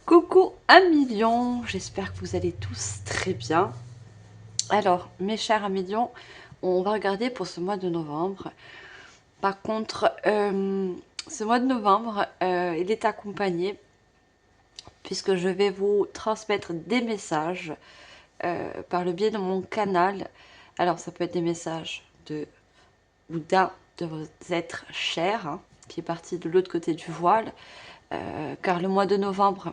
Coucou 1 million, j'espère que vous allez tous très bien. Alors, mes chers 1 million, on va regarder pour ce mois de novembre. Par contre, ce mois de novembre, il est accompagné, puisque je vais vous transmettre des messages par le biais de mon canal. Alors, ça peut être des messages de ou d'un de vos êtres chers, hein, qui est parti de l'autre côté du voile, car le mois de novembre,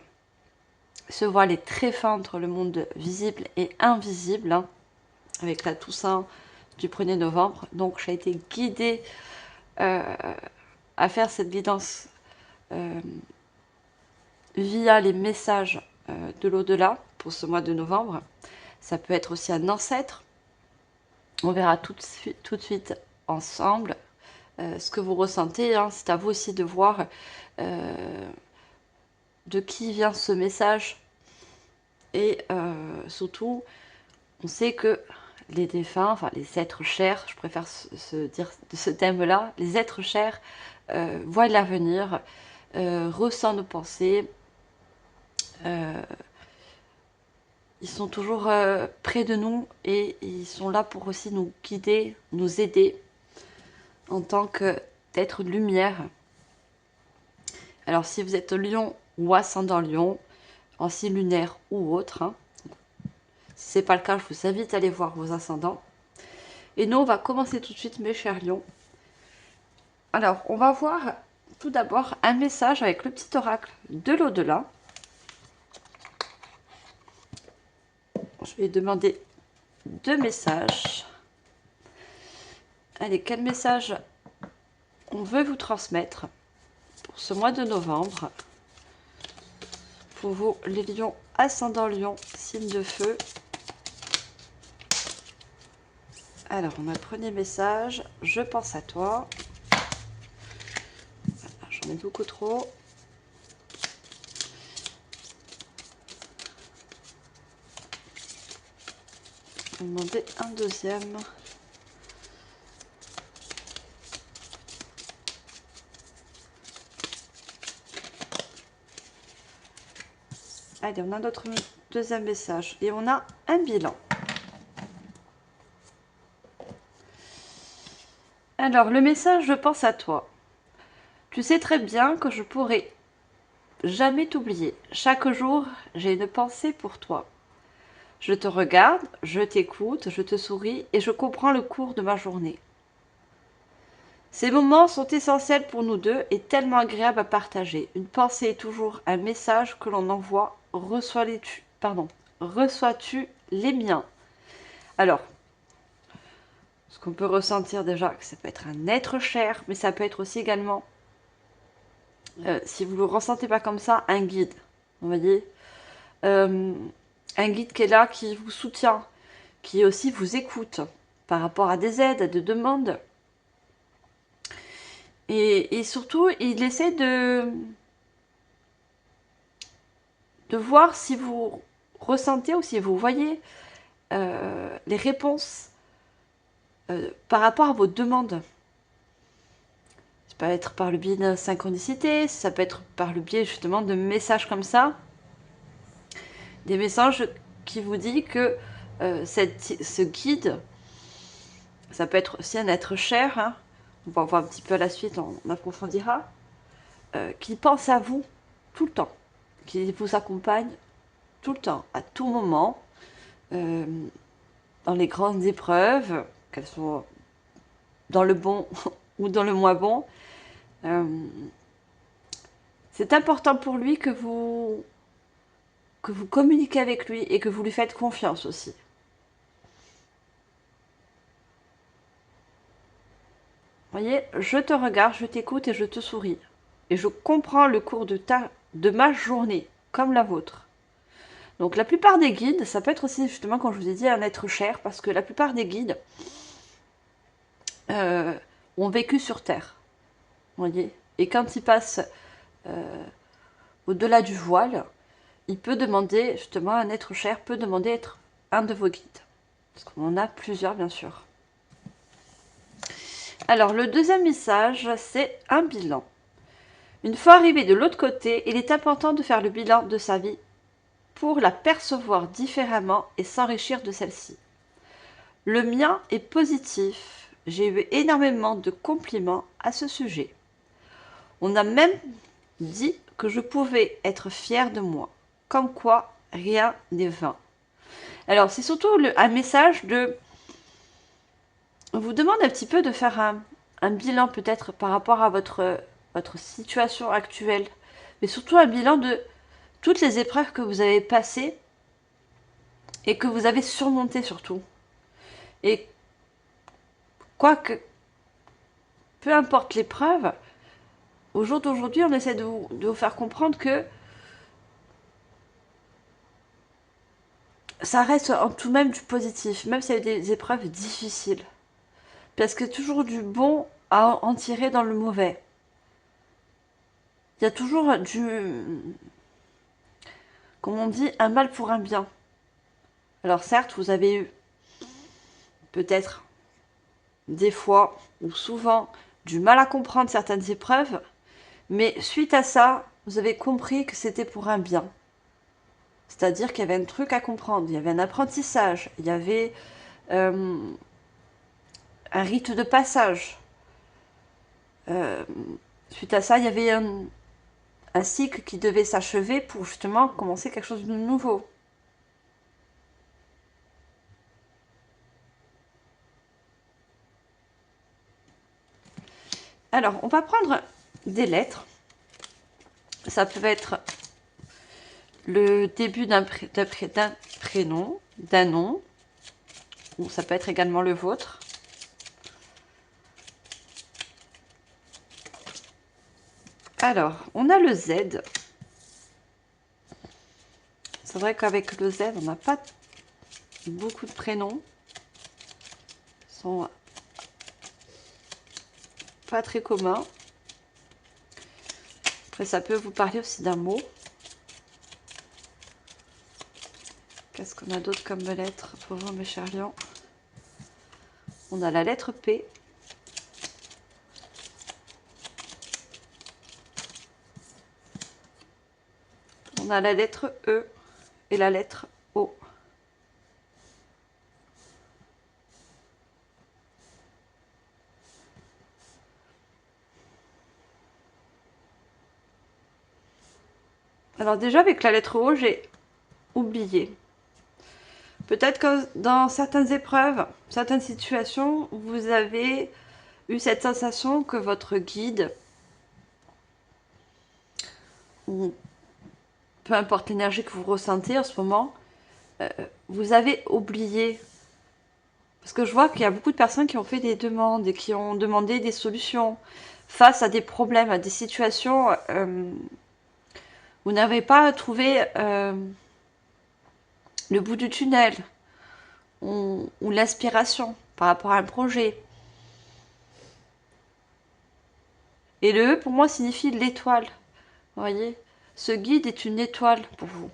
ce voile est très fin entre le monde visible et invisible, hein, avec la Toussaint du 1er novembre. Donc j'ai été guidée à faire cette guidance via les messages de l'au-delà pour ce mois de novembre. Ça peut être aussi un ancêtre. On verra tout de suite ensemble ce que vous ressentez, hein. C'est à vous aussi de voir de qui vient ce message. Et surtout, on sait que les défunts, enfin les êtres chers, je préfère se dire de ce thème-là, les êtres chers voient l'avenir, ressentent nos pensées, ils sont toujours près de nous et ils sont là pour aussi nous guider, nous aider en tant qu'être de lumière. Alors si vous êtes lion ou ascendant lion, en signe lunaire ou autre, hein, si ce n'est pas le cas, je vous invite à aller voir vos ascendants. Et nous, on va commencer tout de suite, mes chers lions. Alors, on va voir tout d'abord un message avec le petit oracle de l'au-delà. Je vais demander 2 messages. Allez, quel message on veut vous transmettre pour ce mois de novembre? Pour vous, les lions, ascendant lion, signe de feu. Alors, on a le premier message. Je pense à toi. J'en ai beaucoup trop. Je vais demander un deuxième. Allez, on a notre deuxième message. Et on a un bilan. Alors, le message, je pense à toi. Tu sais très bien que je pourrai jamais t'oublier. Chaque jour, j'ai une pensée pour toi. Je te regarde, je t'écoute, je te souris et je comprends le cours de ma journée. Ces moments sont essentiels pour nous deux et tellement agréables à partager. Une pensée est toujours un message que l'on envoie. Reçois-tu les miens? Alors, ce qu'on peut ressentir déjà, que ça peut être un être cher, mais ça peut être aussi également, si vous ne le ressentez pas comme ça, un guide. Vous voyez, un guide qui est là, qui vous soutient, qui aussi vous écoute par rapport à des aides, à des demandes. Et surtout, il essaie de voir si vous ressentez ou si vous voyez les réponses par rapport à vos demandes. Ça peut être par le biais de synchronicité, ça peut être par le biais justement de messages comme ça. Des messages qui vous disent que ce guide, ça peut être aussi un être cher, hein, on va voir un petit peu à la suite, on approfondira, qui pense à vous tout le temps, qui vous accompagne tout le temps, à tout moment, dans les grandes épreuves, qu'elles soient dans le bon ou dans le moins bon. C'est important pour lui que vous communiquez avec lui et que vous lui faites confiance aussi. Vous voyez, je te regarde, je t'écoute et je te souris. Et je comprends le cours de ma journée, comme la vôtre. Donc la plupart des guides, ça peut être aussi justement, comme je vous ai dit, un être cher, parce que la plupart des guides ont vécu sur Terre. Vous voyez. Et quand ils passent au-delà du voile, il peut demander, justement, un être cher peut demander être un de vos guides. Parce qu'on en a plusieurs, bien sûr. Alors, le deuxième message, c'est un bilan. Une fois arrivé de l'autre côté, il est important de faire le bilan de sa vie pour la percevoir différemment et s'enrichir de celle-ci. Le mien est positif. J'ai eu énormément de compliments à ce sujet. On a même dit que je pouvais être fière de moi. Comme quoi, rien n'est vain. Alors, c'est surtout un message de... On vous demande un petit peu de faire un bilan peut-être par rapport à votre situation actuelle. Mais surtout un bilan de toutes les épreuves que vous avez passées et que vous avez surmontées surtout. Et quoique, peu importe l'épreuve, au jour d'aujourd'hui, on essaie de vous faire comprendre que ça reste en tout même du positif, même s'il y a des épreuves difficiles. Parce qu'il y a toujours du bon à en tirer dans le mauvais. Il y a toujours comme on dit, un mal pour un bien. Alors certes, vous avez eu peut-être des fois ou souvent du mal à comprendre certaines épreuves, mais suite à ça, vous avez compris que c'était pour un bien. C'est-à-dire qu'il y avait un truc à comprendre, il y avait un apprentissage, il y avait un rite de passage. Suite à ça, il y avait un cycle qui devait s'achever pour justement commencer quelque chose de nouveau. Alors, on va prendre des lettres. Ça peut être le début d'un prénom, d'un nom, ou ça peut être également le vôtre. Alors, on a le Z. C'est vrai qu'avec le Z, on n'a pas beaucoup de prénoms. Ils sont pas très communs. Après, ça peut vous parler aussi d'un mot. Qu'est-ce qu'on a d'autre comme lettre pour vous, mes chers lions? On a la lettre P. On a la lettre E et la lettre O. Alors déjà, avec la lettre O, j'ai oublié. Peut-être que dans certaines épreuves, certaines situations, vous avez eu cette sensation que votre guide, ou peu importe l'énergie que vous ressentez en ce moment, vous avez oublié. Parce que je vois qu'il y a beaucoup de personnes qui ont fait des demandes et qui ont demandé des solutions face à des problèmes, à des situations. Vous n'avez pas trouvé le bout du tunnel ou l'inspiration par rapport à un projet. Et le E, pour moi, signifie l'étoile. Vous voyez, ce guide est une étoile pour vous.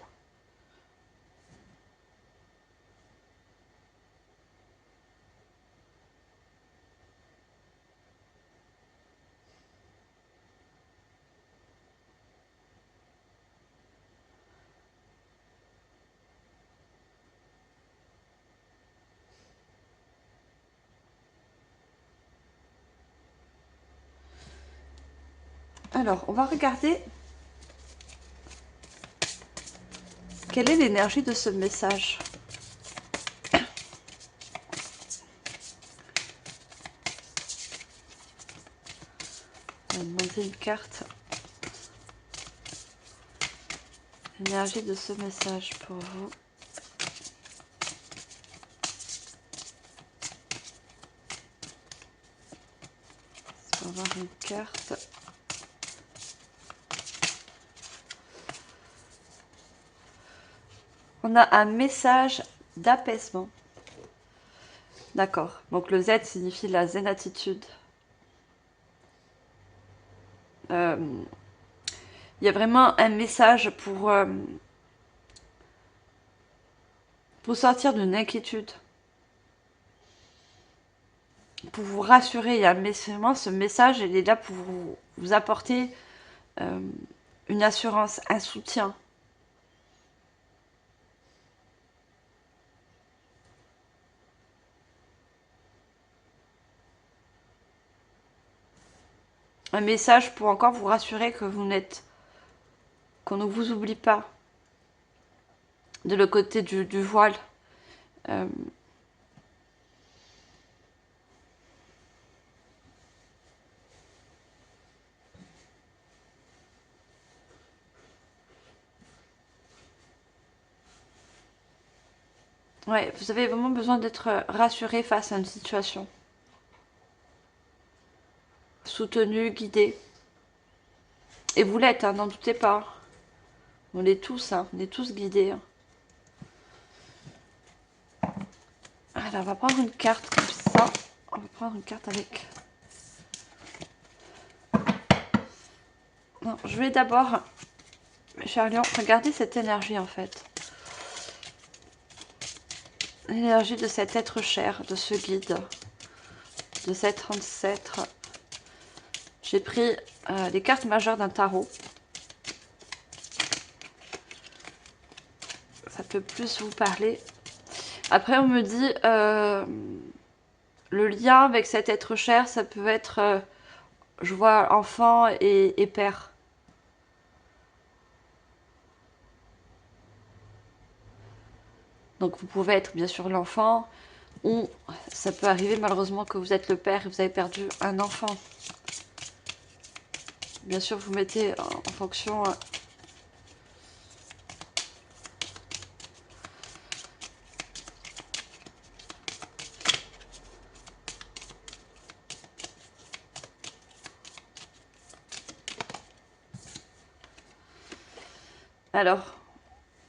Alors, on va regarder quelle est l'énergie de ce message. On va demander une carte. L'énergie de ce message pour vous. On va avoir une carte. On a un message d'apaisement. D'accord. Donc le Z signifie la zen attitude. Il y a vraiment un message pour sortir d'une inquiétude. Pour vous rassurer. Il y a vraiment ce message, il est là pour vous apporter une assurance, un soutien. Un message pour encore vous rassurer que vous n'êtes, qu'on ne vous oublie pas. De le côté du voile. Ouais, vous avez vraiment besoin d'être rassuré face à une situation. Soutenu, guidé. Et vous l'êtes, hein, n'en doutez pas. On l'est tous, hein, on est tous guidés. Hein. Alors, on va prendre une carte comme ça. On va prendre une carte avec... Non, je vais d'abord, mes chers lions, regardez cette énergie en fait. L'énergie de cet être cher, de ce guide, de cet ancêtre. J'ai pris les cartes majeures d'un tarot. Ça peut plus vous parler. Après, on me dit, le lien avec cet être cher, ça peut être, je vois enfant et père. Donc vous pouvez être bien sûr l'enfant, ou ça peut arriver malheureusement que vous êtes le père et vous avez perdu un enfant. Bien sûr, vous mettez en fonction... Alors,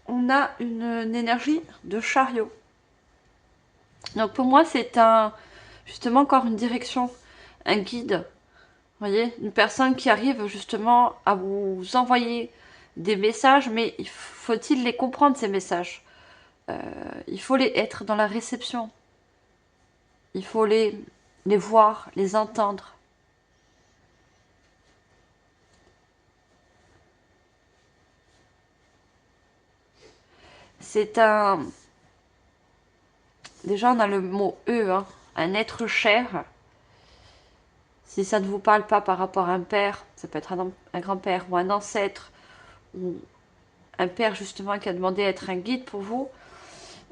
on a une énergie de chariot. Donc pour moi, c'est justement encore une direction, un guide. Vous voyez, une personne qui arrive justement à vous envoyer des messages, mais faut-il les comprendre, ces messages? Il faut être dans la réception. Il faut les voir, les entendre. C'est un... Déjà, on a le mot « E hein, », un être cher. Si ça ne vous parle pas par rapport à un père, ça peut être un grand-père ou un ancêtre, ou un père justement qui a demandé à être un guide pour vous.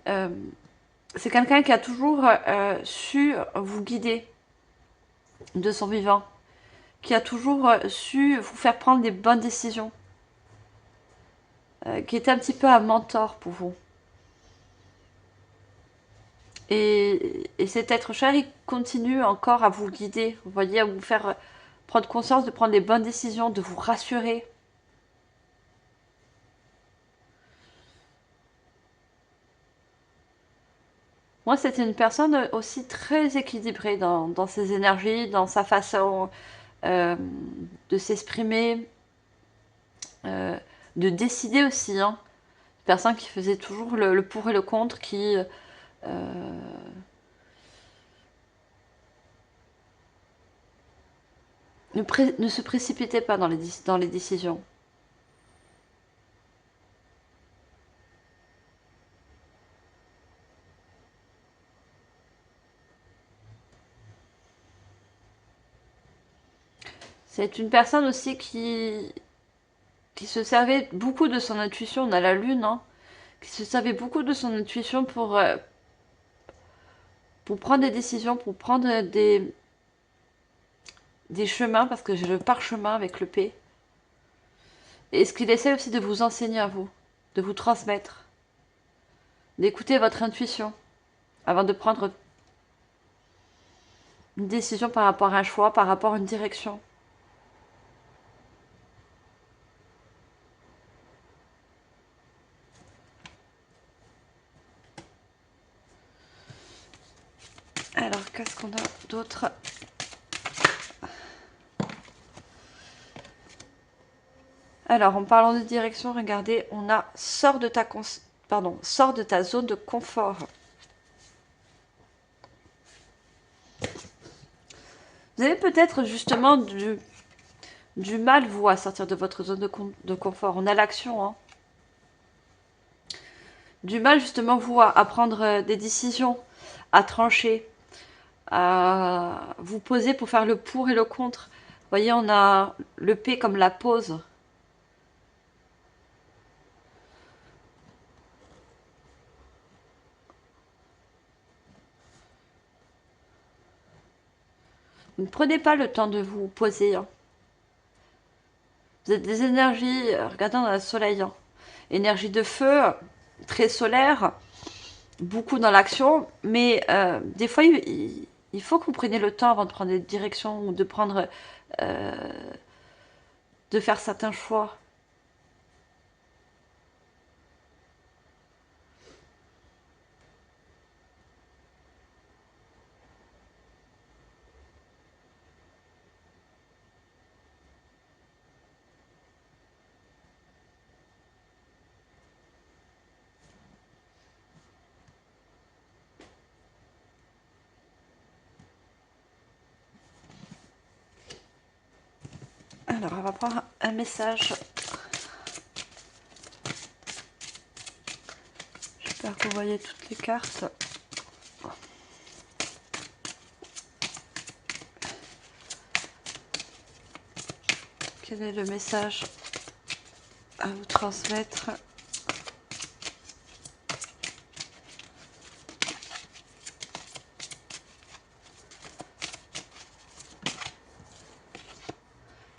C'est quelqu'un qui a toujours su vous guider de son vivant, qui a toujours su vous faire prendre des bonnes décisions, qui est un petit peu un mentor pour vous. Et cet être cher, il continue encore à vous guider, vous voyez, à vous faire prendre conscience de prendre les bonnes décisions, de vous rassurer. Moi, c'était une personne aussi très équilibrée dans ses énergies, dans sa façon de s'exprimer, de décider aussi. Hein. Une personne qui faisait toujours le pour et le contre, qui ne se précipitait pas dans les décisions. C'est une personne aussi qui se servait beaucoup de son intuition. On a la lune, hein, qui se servait beaucoup de son intuition pour prendre des décisions, pour prendre des chemins, parce que j'ai le parchemin avec le P. Et ce qu'il essaie aussi de vous enseigner à vous, de vous transmettre, d'écouter votre intuition avant de prendre une décision par rapport à un choix, par rapport à une direction. Alors, qu'est-ce qu'on a d'autre? Alors, en parlant de direction, regardez, on a sors de ta zone de confort. Vous avez peut-être justement du mal, vous, à sortir de votre zone de confort. On a l'action, hein. Du mal, justement, vous, à prendre des décisions, à trancher, à vous poser pour faire le pour et le contre. Vous voyez, on a le P comme la pause. Vous ne prenez pas le temps de vous poser, hein. Vous êtes des énergies, regardez dans le soleil, hein. Énergie de feu, très solaire, beaucoup dans l'action, mais des fois, il faut que vous preniez le temps avant de prendre des directions ou de prendre, euh, de faire certains choix. Alors, on va prendre un message. J'espère que vous voyez toutes les cartes. Quel est le message à vous transmettre?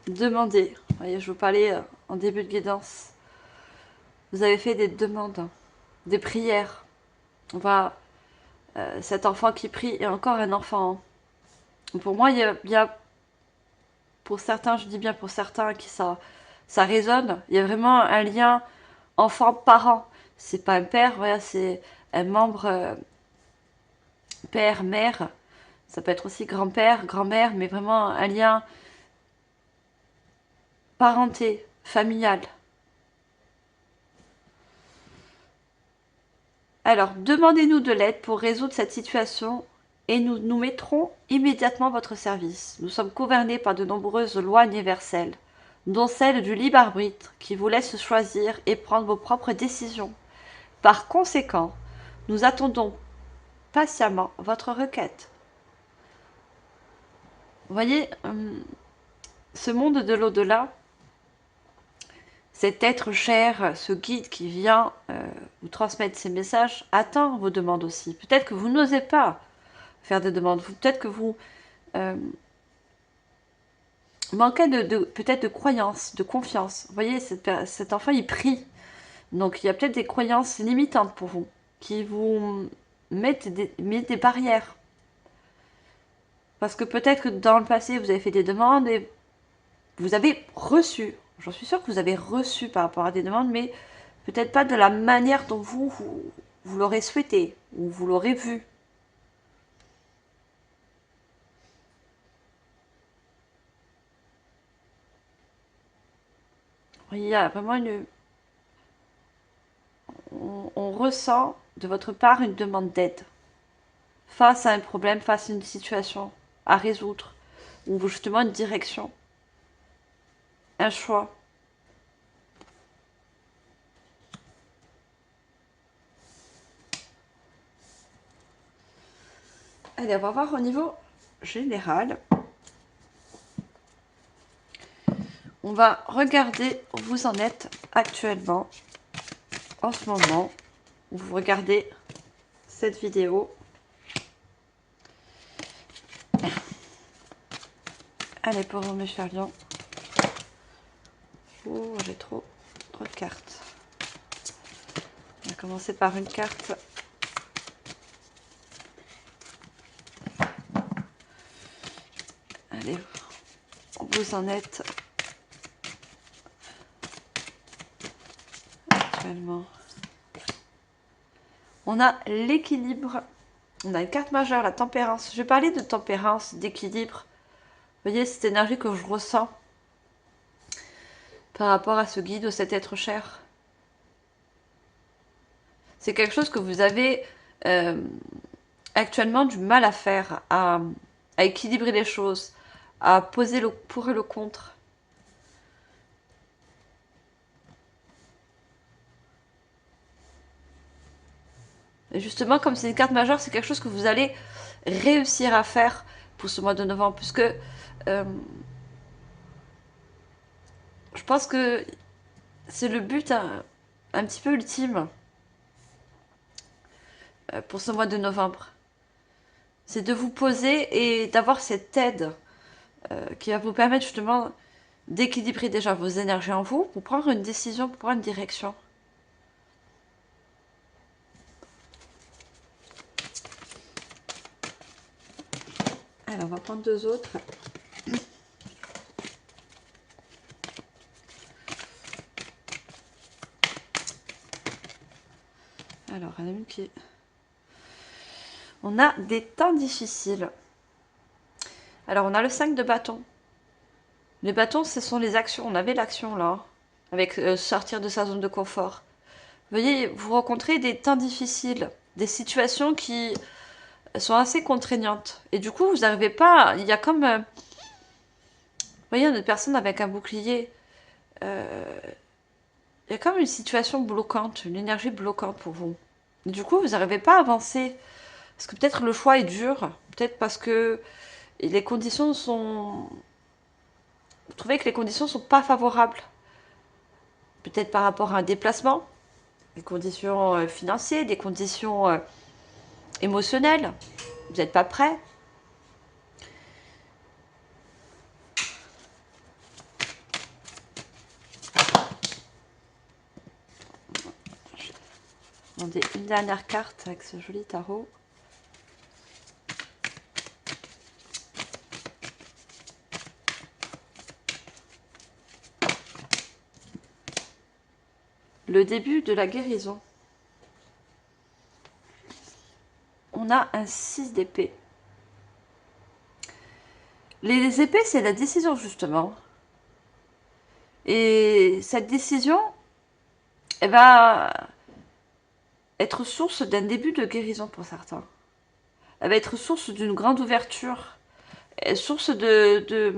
Demandez. Vous voyez, je vous parlais en début de guidance. Vous avez fait des demandes, des prières. On va, cet enfant qui prie est encore un enfant, hein. Pour moi, il y a, pour certains, je dis bien pour certains, qui ça résonne. Il y a vraiment un lien enfant-parent. C'est pas un père, voilà, c'est un membre père, mère. Ça peut être aussi grand-père, grand-mère, mais vraiment un lien parenté, familial. Alors, demandez-nous de l'aide pour résoudre cette situation et nous nous mettrons immédiatement à votre service. Nous sommes gouvernés par de nombreuses lois universelles, dont celle du libre arbitre qui vous laisse choisir et prendre vos propres décisions. Par conséquent, nous attendons patiemment votre requête. Vous voyez, ce monde de l'au-delà, cet être cher, ce guide qui vient vous transmettre ces messages, attend vos demandes aussi. Peut-être que vous n'osez pas faire des demandes. Peut-être que vous euh, manquez peut-être de croyance, de confiance. Vous voyez, cet enfant, il prie. Donc, il y a peut-être des croyances limitantes pour vous, qui vous mettent des barrières. Parce que peut-être que dans le passé, vous avez fait des demandes et vous avez reçu. J'en suis sûre que vous avez reçu par rapport à des demandes, mais peut-être pas de la manière dont vous l'aurez souhaité ou vous l'aurez vu. Il y a vraiment on ressent de votre part une demande d'aide face à un problème, face à une situation à résoudre, ou justement une direction, un choix. Allez, on va voir au niveau général. On va regarder où vous en êtes actuellement, en ce moment, où vous regardez cette vidéo. Allez, pour vous, mes chers lions. Oh, j'ai trop de cartes. On va commencer par une carte. Allez, où vous en êtes actuellement. On a l'équilibre. On a une carte majeure, la tempérance. Je vais parler de tempérance, d'équilibre. Vous voyez, cette énergie que je ressens par rapport à ce guide ou cet être cher. C'est quelque chose que vous avez actuellement du mal à faire, à équilibrer les choses, à poser le pour et le contre. Et justement, comme c'est une carte majeure, c'est quelque chose que vous allez réussir à faire pour ce mois de novembre, puisque je pense que c'est le but un petit peu ultime pour ce mois de novembre. C'est de vous poser et d'avoir cette aide qui va vous permettre justement d'équilibrer déjà vos énergies en vous pour prendre une décision, pour prendre une direction. Alors, on va prendre deux autres. Alors, on a une qui... On a des temps difficiles. Alors, on a le 5 de bâton. Les bâtons, ce sont les actions. On avait l'action là, avec sortir de sa zone de confort. Vous voyez, vous rencontrez des temps difficiles, des situations qui sont assez contraignantes. Et du coup, vous n'arrivez pas... Il y a comme... vous voyez, une personne avec un bouclier. Il y a comme une situation bloquante, une énergie bloquante pour vous. Et du coup, vous n'arrivez pas à avancer. Parce que peut-être le choix est dur. Peut-être parce que les conditions sont... Vous trouvez que les conditions ne sont pas favorables. Peut-être par rapport à un déplacement, des conditions financières, des conditions émotionnelles. Vous n'êtes pas prêt. Je vais demander une dernière carte avec ce joli tarot. Le début de la guérison. On a un 6 d'épée. Les épées, c'est la décision, justement. Et cette décision, elle va être source d'un début de guérison pour certains. Elle va être source d'une grande ouverture, source de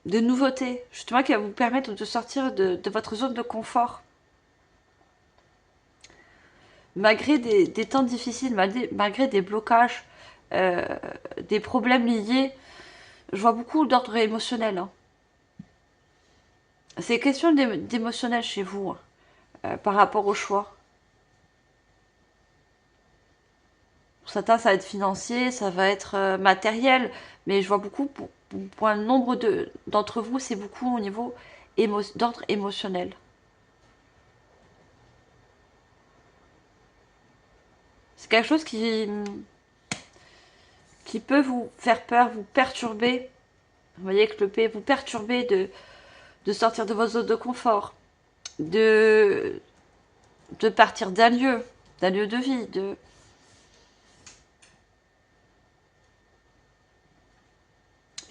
nouveautés, justement, qui va vous permettre de sortir de votre zone de confort. Malgré des temps difficiles, malgré des blocages, euh, des problèmes liés, je vois beaucoup d'ordre émotionnel. Hein. C'est question d'émotionnel chez vous, hein, par rapport au choix. Pour certains, ça va être financier, ça va être matériel, mais je vois beaucoup, pour un nombre d'entre vous, c'est beaucoup au niveau d'ordre émotionnel. C'est quelque chose qui peut vous faire peur, vous perturber. Vous voyez que le P vous perturber de sortir de votre zone de confort, de, de partir d'un lieu de vie,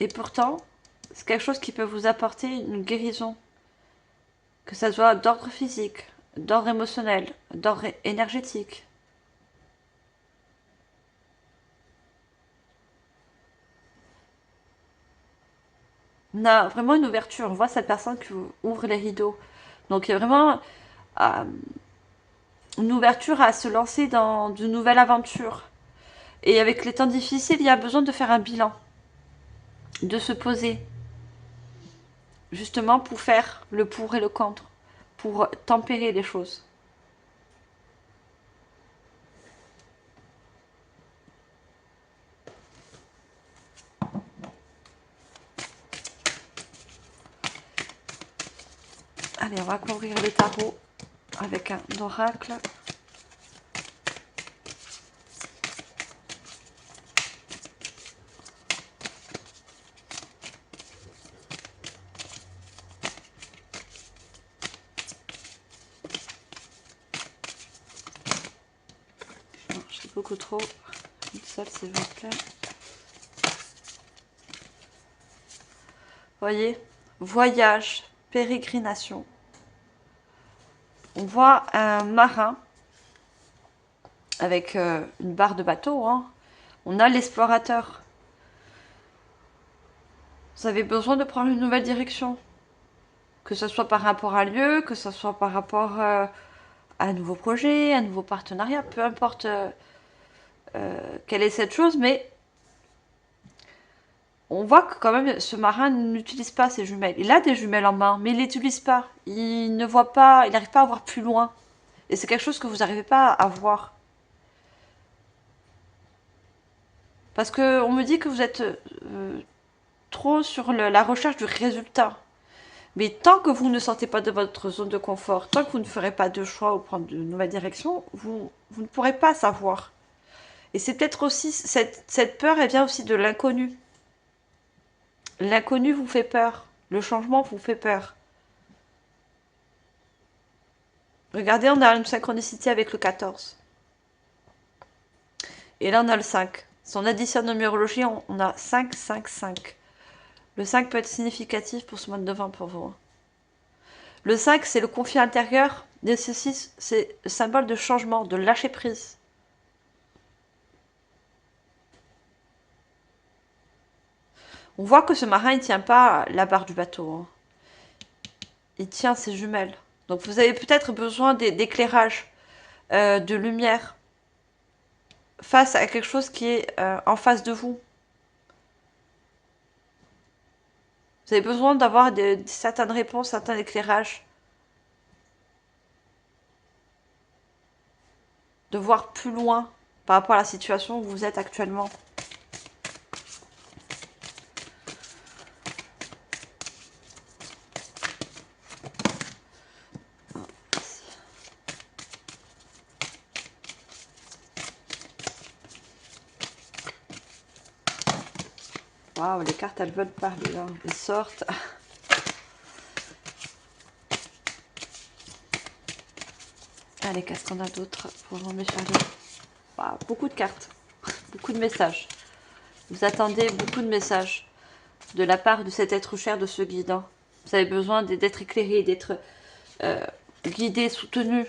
Et pourtant, c'est quelque chose qui peut vous apporter une guérison. Que ça soit d'ordre physique, d'ordre émotionnel, d'ordre énergétique. On a vraiment une ouverture. On voit cette personne qui ouvre les rideaux. Donc il y a vraiment une ouverture à se lancer dans de nouvelles aventures. Et avec les temps difficiles, il y a besoin de faire un bilan, de se poser, justement pour faire le pour et le contre, pour tempérer les choses. Allez, on va couvrir les tarots avec un oracle. Non, j'ai beaucoup trop. Une seule, s'il vous plaît. Voyez, voyage, pérégrination. On voit un marin avec une barre de bateau. Hein. On a l'explorateur. Vous avez besoin de prendre une nouvelle direction. Que ce soit par rapport à un lieu, que ce soit par rapport à un nouveau projet, un nouveau partenariat, peu importe quelle est cette chose, mais on voit que quand même ce marin n'utilise pas ses jumelles. Il a des jumelles en main, mais il les utilise pas. Il ne voit pas, il n'arrive pas à voir plus loin. Et c'est quelque chose que vous n'arrivez pas à voir. Parce que on me dit que vous êtes trop sur la recherche du résultat. Mais tant que vous ne sortez pas de votre zone de confort, tant que vous ne ferez pas de choix ou prendre de nouvelles directions, vous ne pourrez pas savoir. Et c'est peut-être aussi, cette peur, elle vient aussi de l'inconnu. L'inconnu vous fait peur. Le changement vous fait peur. Regardez, on a une synchronicité avec le 14. Et là, on a le 5. Si on additionne en numérologie, on a 5, 5, 5. Le 5 peut être significatif pour ce mois de novembre pour vous. Le 5, c'est le conflit intérieur. Et ceci, c'est le symbole de changement, de lâcher prise. On voit que ce marin, il tient pas la barre du bateau. Hein. Il tient ses jumelles. Donc vous avez peut-être besoin d'éclairage, de lumière, face à quelque chose qui est en face de vous. Vous avez besoin d'avoir certaines réponses, certains éclairages. De voir plus loin par rapport à la situation où vous êtes actuellement. Waouh, les cartes, elles veulent parler. Hein. Elles sortent. Allez, qu'est-ce qu'on a d'autre pour vous, mes chéris? Waouh, beaucoup de cartes. Beaucoup de messages. Vous attendez beaucoup de messages de la part de cet être cher, de ce guide. Hein. Vous avez besoin d'être éclairé, d'être guidé, soutenu.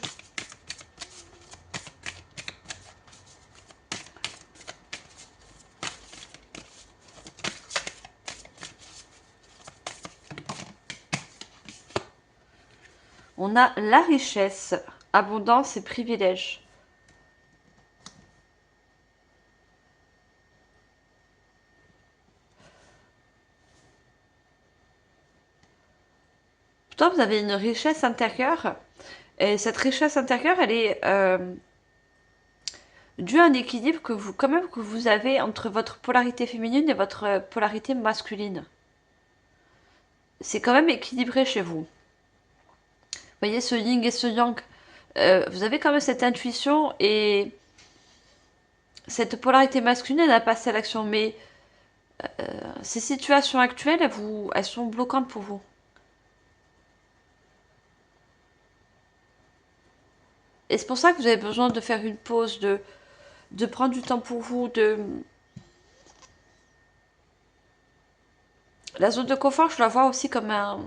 On a la richesse, abondance et privilèges. Pourtant, vous avez une richesse intérieure. Et cette richesse intérieure, elle est dû à un équilibre que vous, quand même, que vous avez entre votre polarité féminine et votre polarité masculine. C'est quand même équilibré chez vous. Vous voyez ce yin et ce yang. Vous avez quand même cette intuition et cette polarité masculine, elle a passé à l'action. Mais ces situations actuelles, elles sont bloquantes pour vous. Et c'est pour ça que vous avez besoin de faire une pause, de prendre du temps pour vous, La zone de confort, je la vois aussi comme un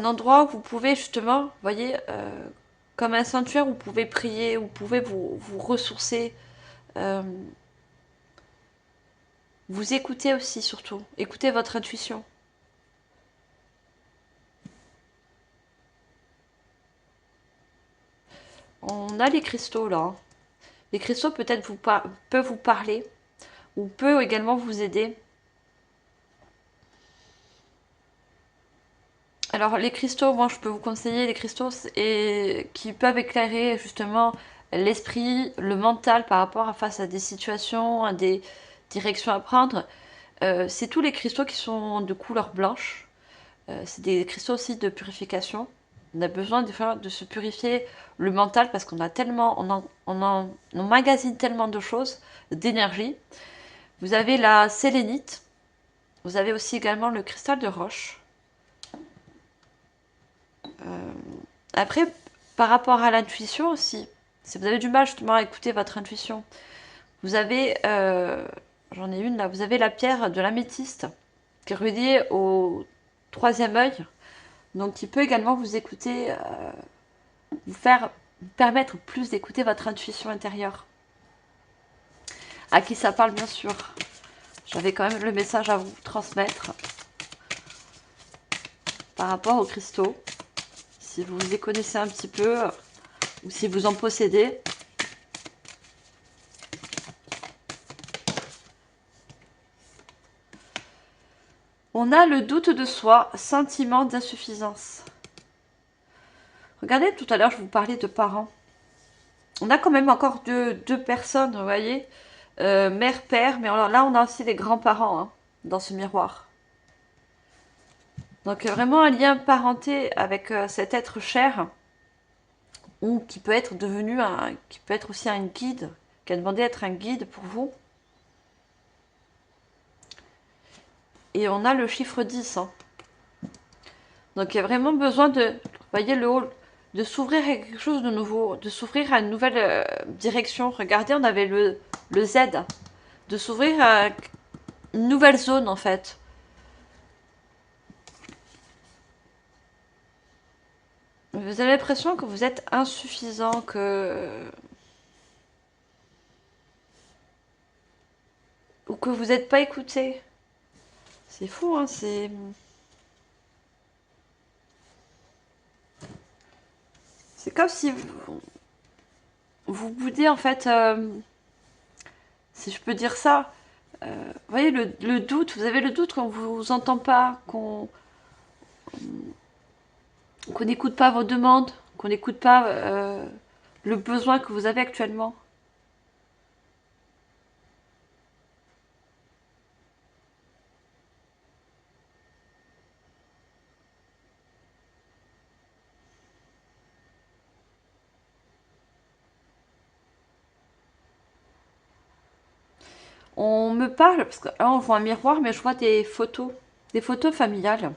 endroit où vous pouvez justement, vous voyez, comme un sanctuaire où vous pouvez prier, où vous pouvez vous ressourcer, euh, vous écouter aussi surtout, écoutez votre intuition. On a les cristaux là. Hein. Les cristaux peut-être peuvent vous parler ou peuvent également vous aider. Alors les cristaux, moi je peux vous conseiller les cristaux qui peuvent éclairer justement l'esprit, le mental par rapport face à des situations, à des directions à prendre. C'est tous les cristaux qui sont de couleur blanche. C'est des cristaux aussi de purification. On a besoin de se purifier le mental parce qu'on a tellement, on emmagasine tellement de choses, d'énergie. Vous avez la sélénite. Vous avez aussi également le cristal de roche. Après, par rapport à l'intuition aussi, si vous avez du mal justement à écouter votre intuition, vous avez, j'en ai une là, vous avez la pierre de l'améthyste qui est reliée au troisième œil, donc qui peut également vous écouter, vous permettre plus d'écouter votre intuition intérieure. À qui ça parle bien sûr. J'avais quand même le message à vous transmettre par rapport aux cristaux. Si vous les connaissez un petit peu, ou si vous en possédez. On a le doute de soi, sentiment d'insuffisance. Regardez, tout à l'heure, je vous parlais de parents. On a quand même encore deux personnes, vous voyez, mère, père, mais là, on a aussi les grands-parents hein, dans ce miroir. Donc, vraiment un lien parenté avec cet être cher, ou qui peut être devenu qui peut être aussi un guide, qui a demandé d'être un guide pour vous. Et on a le chiffre 10. Hein. Donc il y a vraiment besoin de, vous voyez le haut, de s'ouvrir à quelque chose de nouveau, de s'ouvrir à une nouvelle direction. Regardez, on avait le Z. De s'ouvrir à une nouvelle zone en fait. Vous avez l'impression que vous êtes insuffisant, ou que vous n'êtes pas écouté. C'est fou, hein, c'est comme si vous boudez en fait, si je peux dire ça. Vous voyez le doute, vous avez le doute qu'on vous entend pas, qu'on n'écoute pas vos demandes, qu'on n'écoute pas le besoin que vous avez actuellement. On me parle, parce que là on voit un miroir, mais je vois des photos familiales.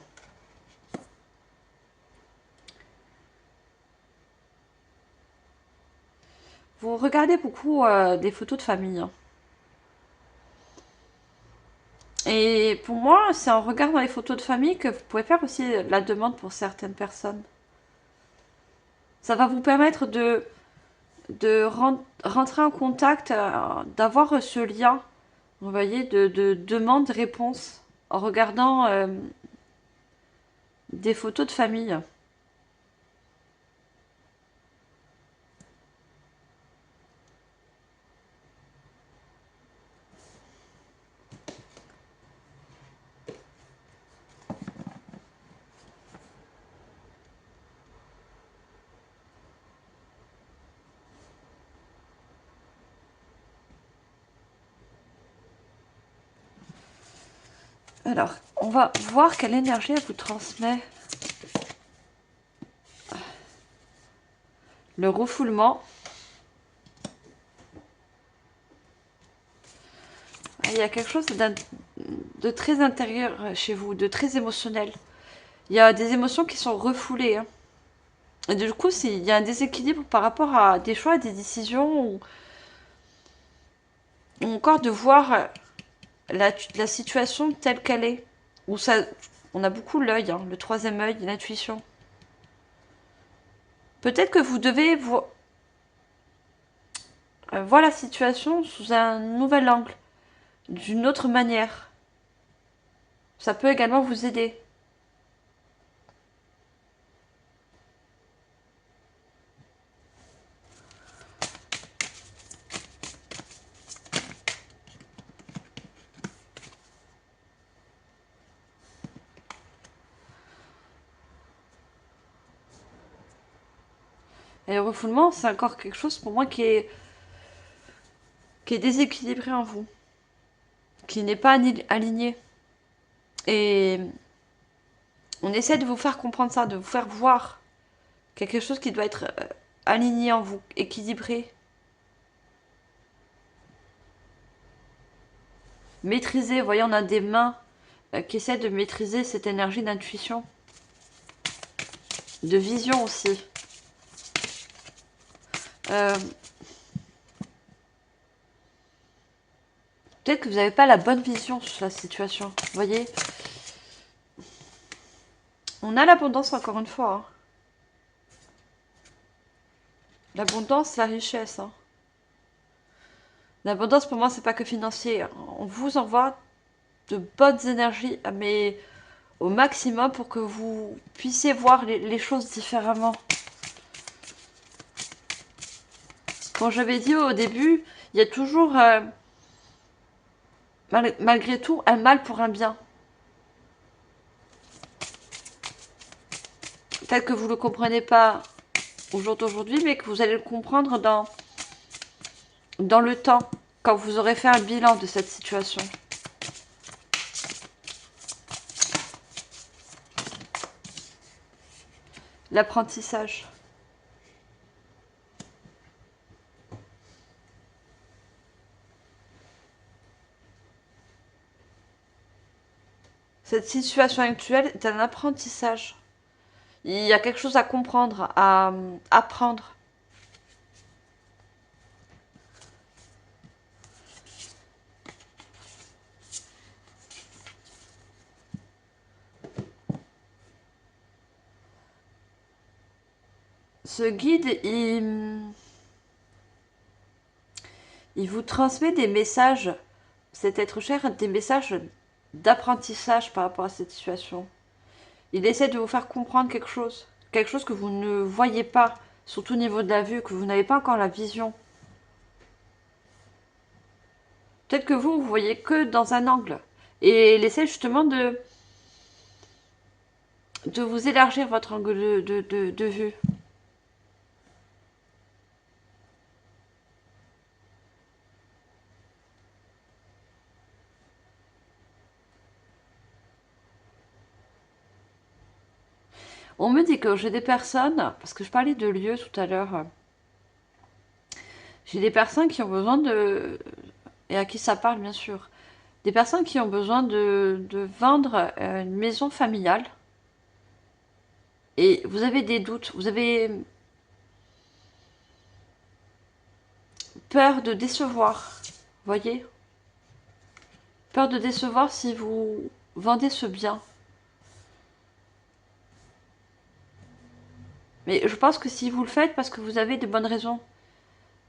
Vous regardez beaucoup des photos de famille. Hein. Et pour moi, c'est en regardant les photos de famille que vous pouvez faire aussi la demande pour certaines personnes. Ça va vous permettre de rentrer en contact, d'avoir ce lien, vous voyez, de demande-réponse en regardant des photos de famille. Alors, on va voir quelle énergie elle vous transmet. Le refoulement. Il y a quelque chose de très intérieur chez vous, de très émotionnel. Il y a des émotions qui sont refoulées. Hein. Et du coup, il y a un déséquilibre par rapport à des choix, des décisions, ou encore de voir la situation telle qu'elle est. Où ça, on a beaucoup l'œil, hein, le troisième œil, l'intuition. Peut-être que vous devez voir la situation sous un nouvel angle, d'une autre manière. Ça peut également vous aider. Et le refoulement, c'est encore quelque chose pour moi qui est déséquilibré en vous, qui n'est pas aligné. Et on essaie de vous faire comprendre ça, de vous faire voir quelque chose qui doit être aligné en vous, équilibré, maîtrisé. Vous voyez, on a des mains qui essaient de maîtriser cette énergie d'intuition, de vision aussi. Peut-être que vous n'avez pas la bonne vision sur la situation. Vous voyez, on a l'abondance encore une fois. Hein. L'abondance, la richesse. Hein. L'abondance pour moi, c'est pas que financier. On vous envoie de bonnes énergies, mais au maximum pour que vous puissiez voir les choses différemment. Comme j'avais dit au début, il y a toujours, malgré tout, un mal pour un bien. Peut-être que vous ne le comprenez pas au jour d'aujourd'hui, mais que vous allez le comprendre dans le temps, quand vous aurez fait un bilan de cette situation. L'apprentissage. Cette situation actuelle est un apprentissage. Il y a quelque chose à comprendre, à apprendre. Ce guide, il vous transmet des messages, cet être cher, des messages d'apprentissage par rapport à cette situation. Il essaie de vous faire comprendre quelque chose que vous ne voyez pas, surtout au niveau de la vue, que vous n'avez pas encore la vision. Peut-être que vous voyez que dans un angle. Et il essaie justement de vous élargir votre angle de vue. On me dit que j'ai des personnes, parce que je parlais de lieux tout à l'heure, j'ai des personnes qui ont besoin de, et à qui ça parle bien sûr, des personnes qui ont besoin de vendre une maison familiale. Et vous avez des doutes, vous avez peur de décevoir, voyez? Peur de décevoir si vous vendez ce bien. Mais je pense que si vous le faites parce que vous avez de bonnes raisons,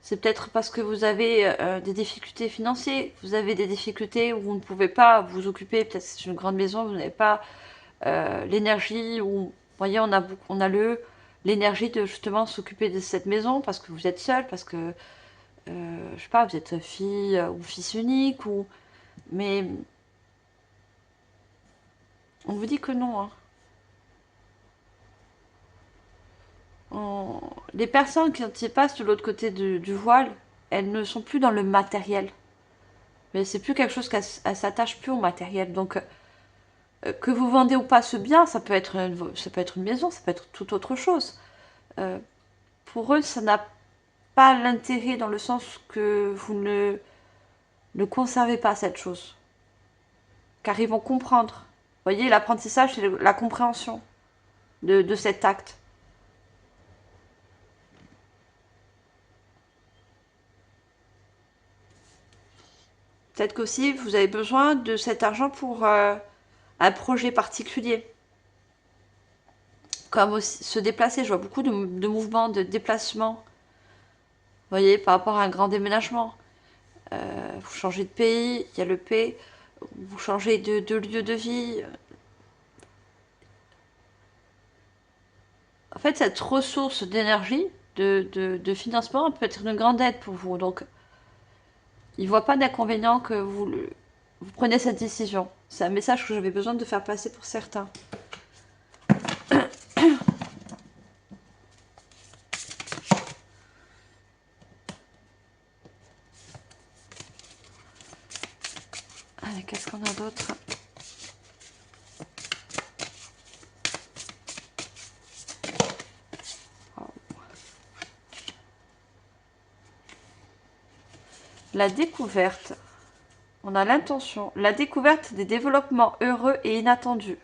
c'est peut-être parce que vous avez des difficultés financières, vous avez des difficultés où vous ne pouvez pas vous occuper, peut-être que c'est une grande maison, vous n'avez pas l'énergie, ou vous voyez, on a l'énergie de justement s'occuper de cette maison parce que vous êtes seul, parce que, je sais pas, vous êtes fille ou fils unique, ou... mais on vous dit que non, hein. Les personnes qui passent de l'autre côté du voile, elles ne sont plus dans le matériel. Mais c'est plus quelque chose qu'elle s'attache plus au matériel. Donc, que vous vendez ou pas ce bien, ça peut être une maison, ça peut être toute autre chose. Euh, pour eux, ça n'a pas l'intérêt dans le sens que vous ne conservez pas cette chose. Car ils vont comprendre. Vous voyez, l'apprentissage, c'est la compréhension de cet acte. Peut-être qu'aussi, vous avez besoin de cet argent pour un projet particulier. Comme aussi se déplacer, je vois beaucoup de mouvements, de déplacements. Vous voyez, par rapport à un grand déménagement. Vous changez de pays, il y a le P, vous changez de lieu de vie. En fait, cette ressource d'énergie, de financement peut être une grande aide pour vous. Donc, il ne voit pas d'inconvénient que vous preniez cette décision. C'est un message que j'avais besoin de faire passer pour certains. Allez, qu'est-ce qu'on a d'autre? La découverte. On a l'intention. La découverte des développements heureux et inattendus.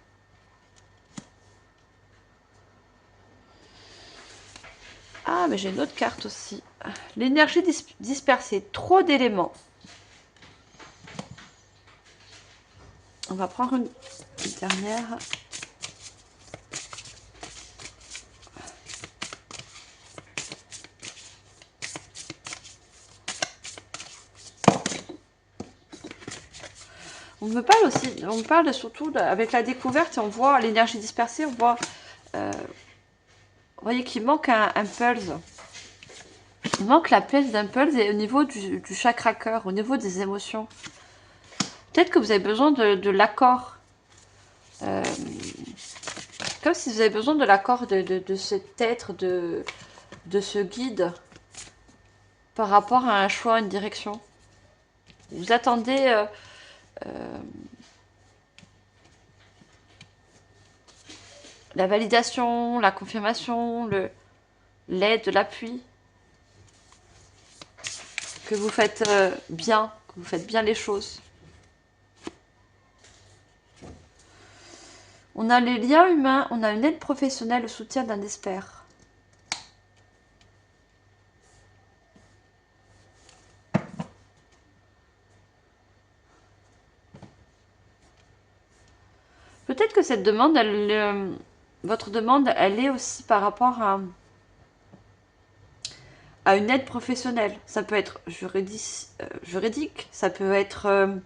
Ah, mais j'ai une autre carte aussi. L'énergie dispersée. Trop d'éléments. On va prendre une dernière. On me parle aussi, on me parle surtout avec la découverte, on voit l'énergie dispersée, on voit, vous voyez qu'il manque un pulse. Il manque la pièce d'impulse et au niveau du chakra cœur, au niveau des émotions. Peut-être que vous avez besoin de l'accord. Comme si vous avez besoin de l'accord de cet être, de ce guide par rapport à un choix, une direction. Vous attendez la validation, la confirmation, l'aide, l'appui. Que vous faites bien, que vous faites bien les choses. On a les liens humains, on a une aide professionnelle, le soutien d'un expert. Peut-être que cette demande, votre demande, elle est aussi par rapport à une aide professionnelle. Ça peut être juridique, ça peut être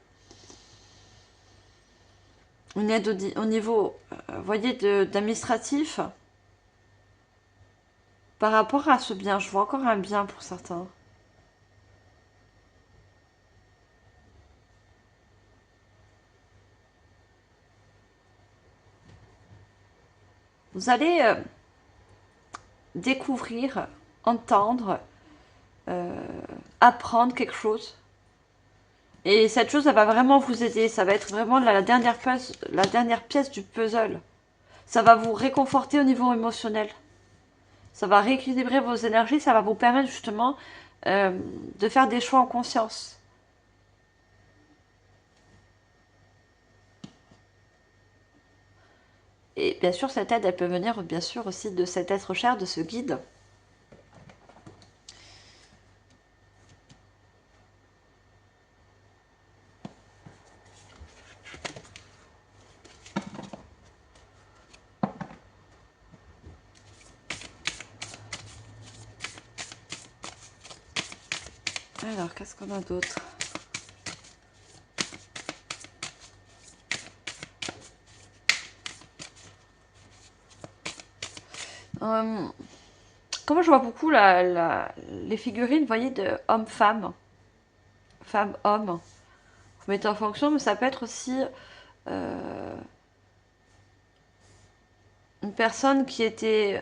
une aide au niveau, voyez, d'administratif. Par rapport à ce bien, je vois encore un bien pour certains. Vous allez découvrir, entendre, apprendre quelque chose. Et cette chose, elle va vraiment vous aider. Ça va être vraiment la dernière pièce du puzzle. Ça va vous réconforter au niveau émotionnel. Ça va rééquilibrer vos énergies. Ça va vous permettre justement de faire des choix en conscience. Et bien sûr, cette aide, elle peut venir bien sûr aussi de cet être cher, de ce guide. Alors, qu'est-ce qu'on a d'autre? Comme je vois beaucoup les figurines, vous voyez, de homme-femme, femme-homme, vous mettez en fonction, mais ça peut être aussi une personne qui était,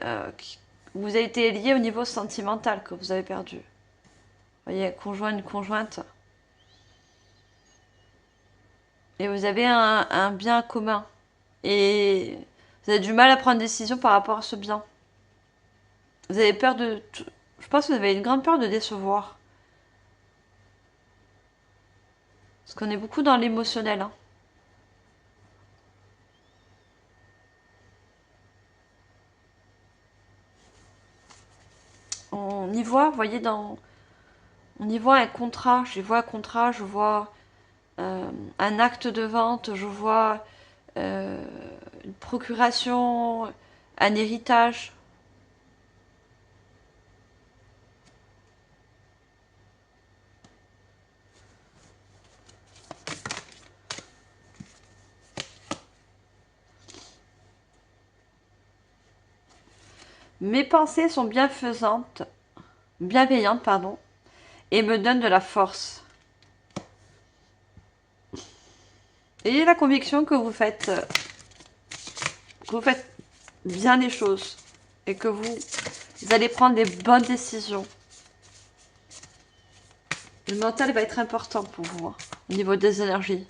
vous avez été lié au niveau sentimental que vous avez perdu. Vous voyez, conjoint, une conjointe. Et vous avez un bien commun. Et vous avez du mal à prendre une décision par rapport à ce bien. Vous avez peur de... Je pense que vous avez une grande peur de décevoir. Parce qu'on est beaucoup dans l'émotionnel. Hein. On y voit, vous voyez, on y voit un contrat. Je vois un contrat, je vois un acte de vente, je vois une procuration, un héritage. Mes pensées sont bienveillantes, pardon, et me donnent de la force. Ayez la conviction que vous faites bien les choses et que vous allez prendre les bonnes décisions. Le mental va être important pour vous, hein, au niveau des énergies.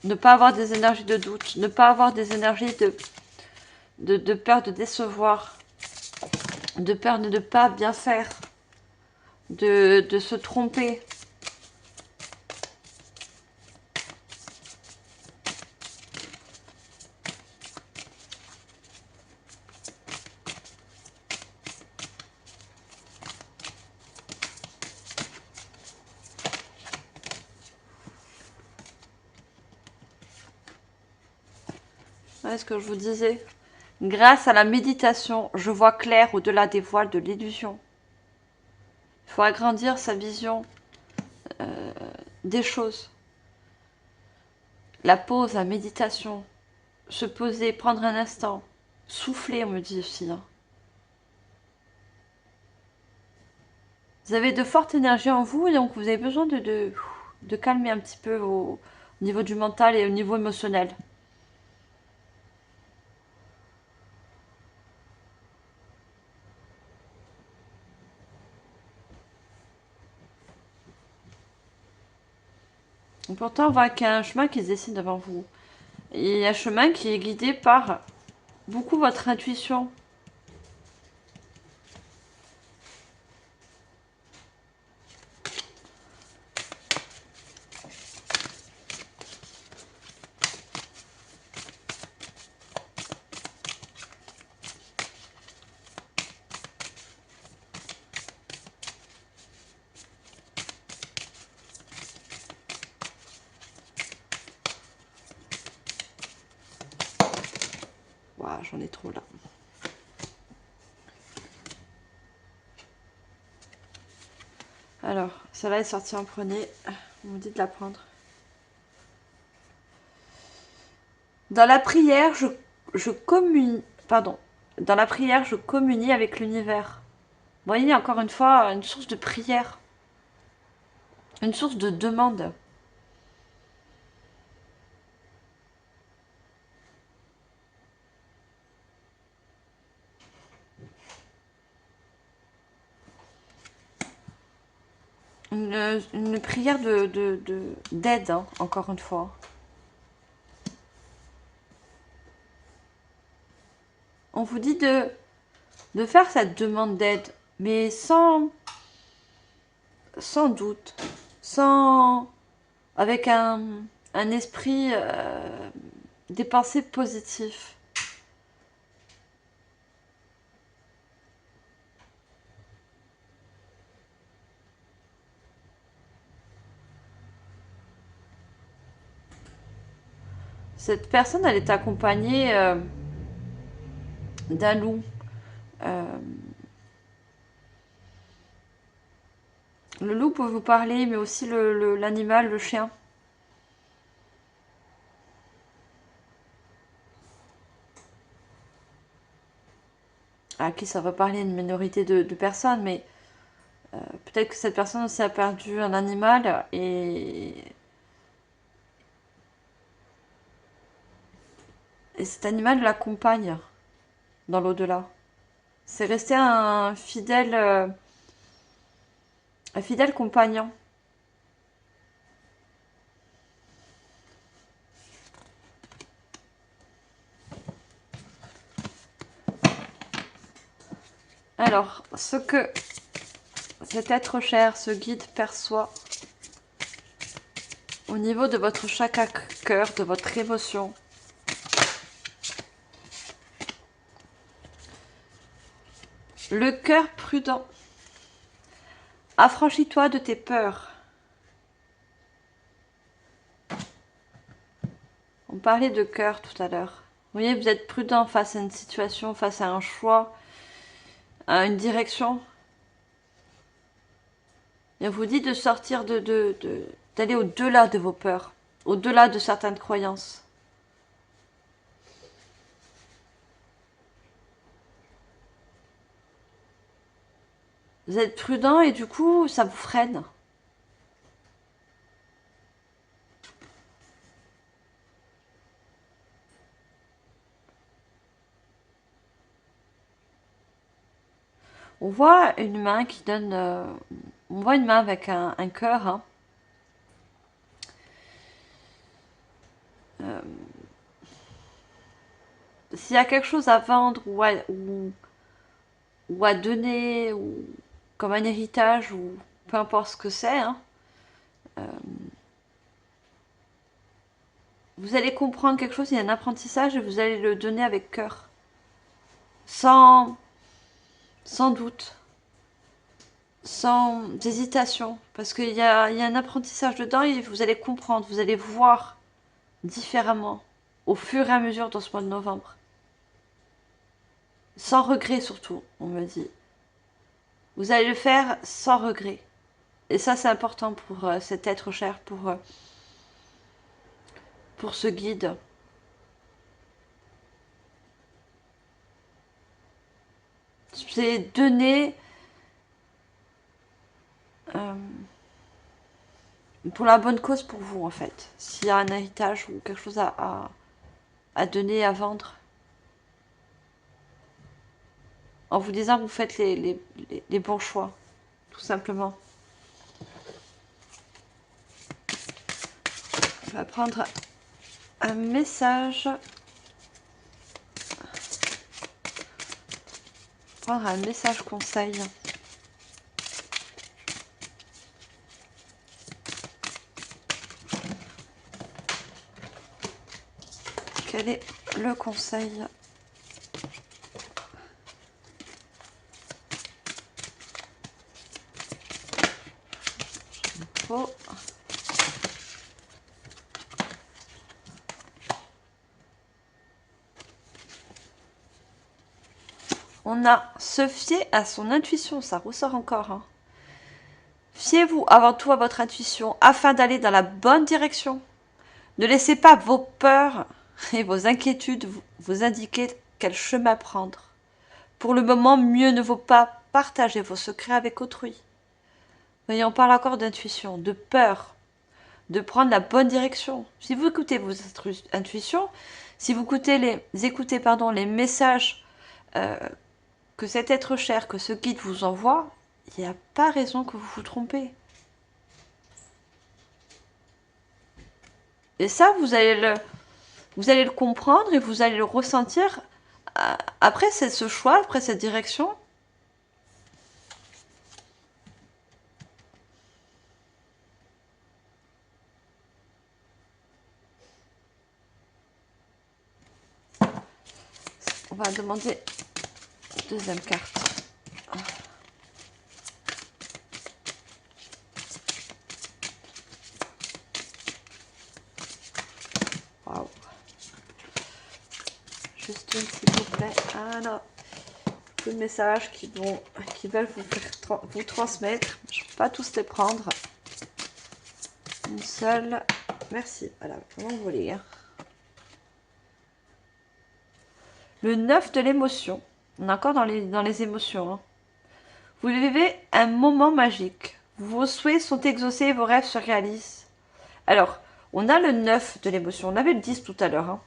Ne pas avoir des énergies de doute, ne pas avoir des énergies de peur de décevoir, de peur de ne pas bien faire, de se tromper. Ouais, ce que je vous disais. Grâce à la méditation, je vois clair au-delà des voiles de l'illusion. Il faut agrandir sa vision des choses. La pause, la méditation, se poser, prendre un instant, souffler, on me dit aussi. Hein. Vous avez de fortes énergies en vous, et donc vous avez besoin de calmer un petit peu au niveau du mental et au niveau émotionnel. Et pourtant, on voit qu'il y a un chemin qui se dessine devant vous. Et il y a un chemin qui est guidé par beaucoup votre intuition. Waouh, j'en ai trop là. Alors, celle-là est sortie en premier. On me dit de la prendre. Dans la prière, je communie. Pardon. Dans la prière, je communie avec l'univers. Vous voyez, encore une fois, une source de prière. Une source de demande. Une prière d'aide, hein, encore une fois. On vous dit de faire cette demande d'aide, mais sans doute, sans, avec un esprit, des pensées positives. Cette personne, elle est accompagnée d'un loup. Euh, le loup peut vous parler, mais aussi l'animal, le chien. À qui ça va parler une minorité de personnes, mais peut-être que cette personne aussi a perdu un animal et cet animal l'accompagne dans l'au-delà. C'est resté un fidèle compagnon. Alors, ce que cet être cher, ce guide perçoit au niveau de votre chakra cœur, de votre émotion. Le cœur prudent. Affranchis-toi de tes peurs. On parlait de cœur tout à l'heure. Vous voyez, vous êtes prudent face à une situation, face à un choix, à une direction. Et on vous dit de sortir d'aller au-delà de vos peurs, au-delà de certaines croyances. Vous êtes prudent et du coup, ça vous freine. On voit une main qui donne... on voit une main avec un cœur. Hein. Euh, S'il y a quelque chose à vendre ou à donner, ou comme un héritage, ou peu importe ce que c'est, hein, euh, vous allez comprendre quelque chose, il y a un apprentissage et vous allez le donner avec cœur. Sans, sans doute, sans hésitation. Parce qu'il y a un apprentissage dedans et vous allez comprendre, vous allez voir différemment au fur et à mesure dans ce mois de novembre. Sans regret surtout, on me dit. Vous allez le faire sans regret. Et ça, c'est important pour cet être cher, pour ce guide. C'est donner pour la bonne cause pour vous, en fait. S'il y a un héritage ou quelque chose à donner, à vendre. En vous disant que vous faites les bons choix, tout simplement. On va prendre un message. Prendre un message conseil. Quel est le conseil? Oh. On a se fier à son intuition, ça ressort encore. Hein. Fiez-vous avant tout à votre intuition afin d'aller dans la bonne direction. Ne laissez pas vos peurs et vos inquiétudes vous indiquer quel chemin prendre. Pour le moment, mieux ne vaut pas partager vos secrets avec autrui. Voyez, on parle encore d'intuition, de peur, de prendre la bonne direction. Si vous écoutez vos intuitions, si vous écoutez les messages que cet être cher, que ce guide vous envoie, il n'y a pas raison que vous vous trompez. Et ça, vous allez le comprendre et vous allez le ressentir après ce choix, après cette direction. On va demander deuxième carte. Waouh. Juste une, s'il vous plaît. Ah non. Peu de messages qui veulent vous transmettre. Je ne peux pas tous les prendre. Une seule. Merci. Voilà, comment vous voulez. Hein. Le 9 de l'émotion. On est encore dans les émotions. Hein. Vous vivez un moment magique. Vos souhaits sont exaucés et vos rêves se réalisent. Alors, on a le 9 de l'émotion. On avait le 10 tout à l'heure. Hein.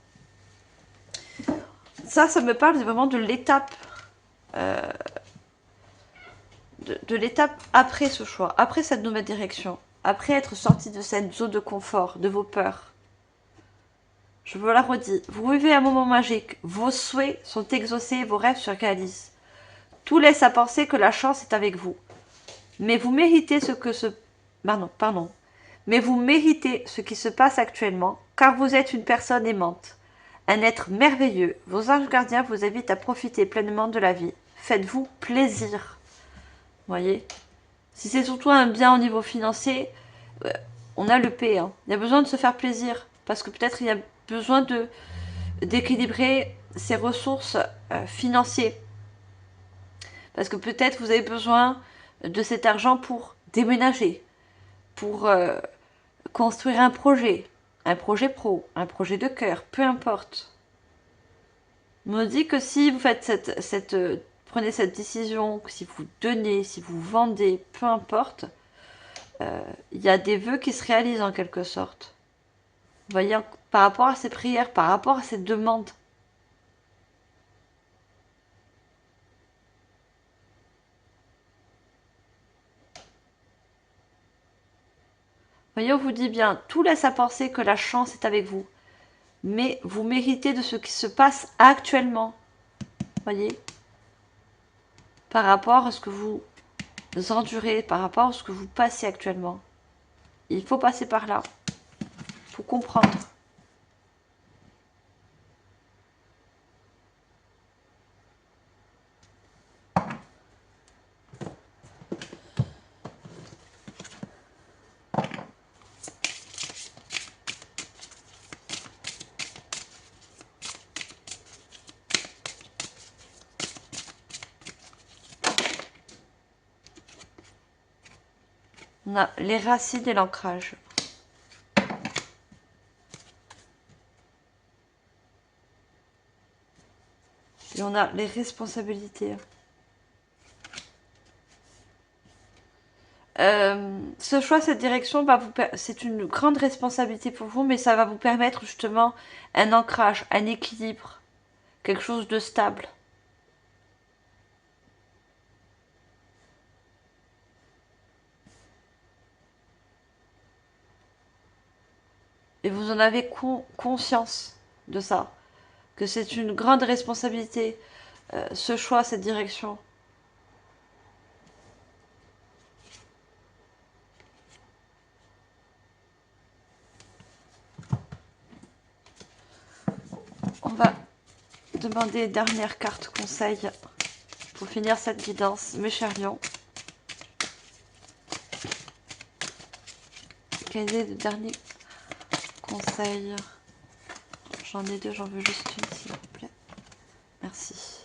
Ça me parle vraiment de l'étape. De l'étape après ce choix, après cette nouvelle direction, après être sorti de cette zone de confort, de vos peurs. Je vous la redis, vous vivez un moment magique, vos souhaits sont exaucés, vos rêves se réalisent. Tout laisse à penser que la chance est avec vous. Mais vous méritez Mais vous méritez ce qui se passe actuellement, car vous êtes une personne aimante. Un être merveilleux. Vos anges gardiens vous invitent à profiter pleinement de la vie. Faites-vous plaisir. Voyez ? Si c'est surtout un bien au niveau financier, on a le P. Hein. Il y a besoin de se faire plaisir. Parce que peut-être il y a besoin d'équilibrer ses ressources financières. Parce que peut-être vous avez besoin de cet argent pour déménager, pour construire un projet pro, un projet de cœur, peu importe. On me dit que si vous faites prenez cette décision, si vous donnez, si vous vendez, peu importe, il y a des vœux qui se réalisent en quelque sorte. Vous voyez, par rapport à ces prières, par rapport à ces demandes. Voyez, on vous dit bien, tout laisse à penser que la chance est avec vous. Mais vous méritez de ce qui se passe actuellement. Voyez, par rapport à ce que vous endurez, par rapport à ce que vous passez actuellement. Il faut passer par là. Il faut comprendre. On a les racines et l'ancrage. Et on a les responsabilités. Ce choix, cette direction, c'est une grande responsabilité pour vous, mais ça va vous permettre justement un ancrage, un équilibre, quelque chose de stable. Et vous en avez conscience de ça, que c'est une grande responsabilité, ce choix, cette direction. On va demander dernière carte conseil pour finir cette guidance, mes chers lions. Quel est le dernier conseil? J'en ai deux, j'en veux juste une, s'il vous plaît. Merci.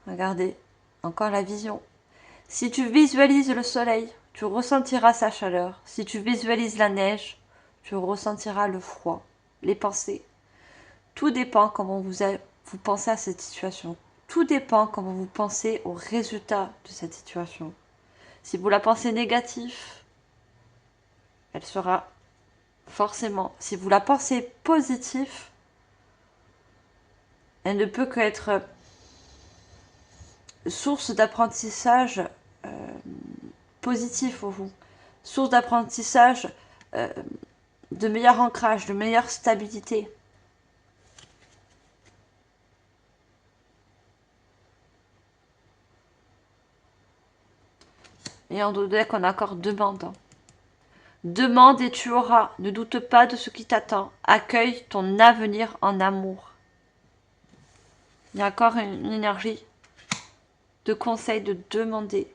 Regardez, encore la vision. Si tu visualises le soleil, tu ressentiras sa chaleur. Si tu visualises la neige, tu ressentiras le froid. Les pensées. Tout dépend comment vous pensez à cette situation. Tout dépend comment vous pensez au résultat de cette situation. Si vous la pensez négative, elle sera forcément. Si vous la pensez positive, elle ne peut qu'être source d'apprentissage positif pour vous. Source d'apprentissage, de meilleur ancrage, de meilleure stabilité. Et en deck, on a encore demande. Demande et tu auras. Ne doute pas de ce qui t'attend. Accueille ton avenir en amour. Il y a encore une énergie de conseil, de demander.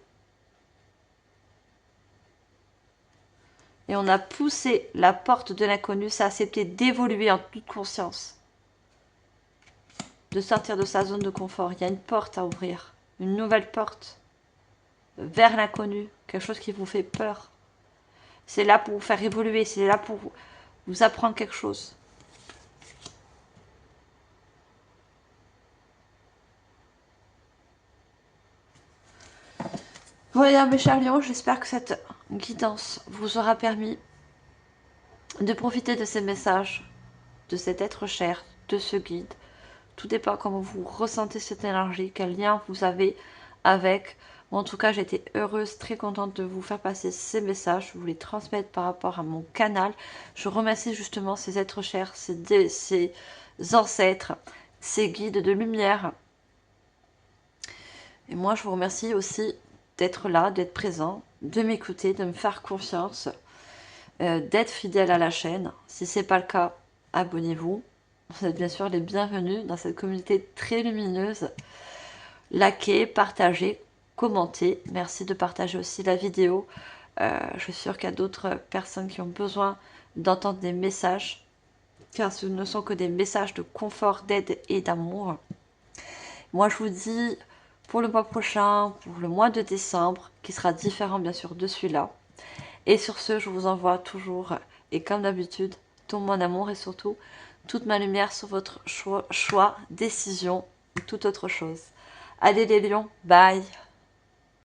Et on a poussé la porte de l'inconnu, c'est accepter d'évoluer en toute conscience. De sortir de sa zone de confort. Il y a une porte à ouvrir. Une nouvelle porte. Vers l'inconnu. Quelque chose qui vous fait peur. C'est là pour vous faire évoluer. C'est là pour vous apprendre quelque chose. Voilà mes chers lions, j'espère que cette guidance vous aura permis de profiter de ces messages, de cet être cher, de ce guide. Tout dépend comment vous ressentez cette énergie, quel lien vous avez avec. Moi, en tout cas, j'étais heureuse, très contente de vous faire passer ces messages, vous les transmettre par rapport à mon canal. Je remercie justement ces êtres chers, ces ancêtres, ces guides de lumière. Et moi, je vous remercie aussi d'être là, d'être présent, de m'écouter, de me faire confiance, d'être fidèle à la chaîne. Si ce n'est pas le cas, abonnez-vous. Vous êtes bien sûr les bienvenus dans cette communauté très lumineuse. Likez, partagez, commentez. Merci de partager aussi la vidéo. Je suis sûre qu'il y a d'autres personnes qui ont besoin d'entendre des messages, car ce ne sont que des messages de confort, d'aide et d'amour. Moi, je vous dis pour le mois prochain, pour le mois de décembre, qui sera différent bien sûr de celui-là. Et sur ce, je vous envoie toujours, et comme d'habitude, tout mon amour et surtout toute ma lumière sur votre choix, décision ou toute autre chose. Allez les lions, bye!